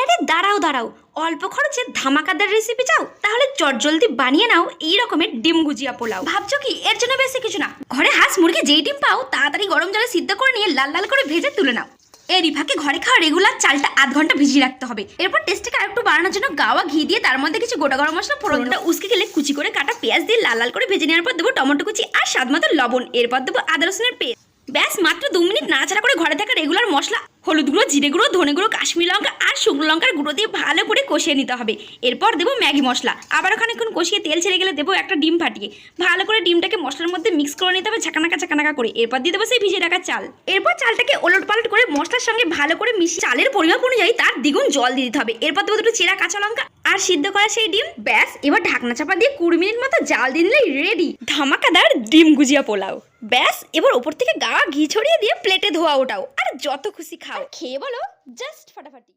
আরে আরে দাঁড়াও দাঁড়াও, অল্প খরচে ধামাকাদার রেসিপি চাও? তাহলে চটজলদি বানিয়ে নাও এই রকমের ডিম গুজিয়া পোলাও। ভাবছো কি এর জন্য বেশি কিছু না, ঘরে হাঁস মুরগি যেই ডিম পাও তাড়াতাড়ি গরম জলে সিদ্ধ করে নিয়ে লাল লাল করে ভেজে তুলে নাও। এর ফাঁকে ঘরে খাওয়া রেগুলার চালটা আধ ঘন্টা ভিজিয়ে রাখতে হবে। এরপর টেস্টটাকে আরেকটু বাড়ানোর জন্য গাওয়া ঘি দিয়ে তার মধ্যে কিছু গোটা গরম মশলা ফোড়নটা উসকে গেলে কুচি করে কাটা পেঁয়াজ দিয়ে লাল লাল করে ভেজে নেওয়ার পর দেবো টমেটো কুচি আর স্বাদ মতো লবণ। এরপর দেবো আদা রসুনের পেস্ট। ব্যাস মাত্র 2 মিনিট নাড়াচাড়া করে ঘরে থাকা রেগুলার মশলা হলুদ গুঁড়ো, জিরে গুঁড়ো, ধনে গুঁড়ো, কাশ্মীরি লঙ্কা আর শুকনো লঙ্কার গুঁড়ো দিয়ে ভালো করে কষিয়ে নিতে হবে। এরপর দেবো ম্যাগি মশলা। আবার খানিকক্ষণ কষিয়ে তেল ছেড়ে গেলে দেবো একটা ডিম ফাটিয়ে ভালো করে ডিমটাকে মশলার মধ্যে মিক্স করে নিতে হবে ঝাঁকানাকা করে। এরপর দিয়ে দেবো সেই ভিজিয়ে রাখা চাল। এরপর চালটাকে ওলট পালট করে মশলার সঙ্গে ভালো করে মিশিয়ে চালের পরিমাপ অনুযায়ী তার দ্বিগুণ জল দিয়ে দিতে হবে। এরপর দেবো দুটো চেরা কাঁচা লঙ্কা আর সিদ্ধ করা সেই ডিম। ব্যাস এবার ঢাকনা চাপা দিয়ে 20 মিনিট মতো জাল দিয়ে নিলেই রেডি ধামাকাদার ডিম গুজিয়া পোলাও। ব্যাস এবার ওপর থেকে গা ঘি ছড়িয়ে দিয়ে প্লেটে ধোয়া ওঠাও আর যত খুশি খাও, খেয়ে বলো জাস্ট ফাটাফাটি।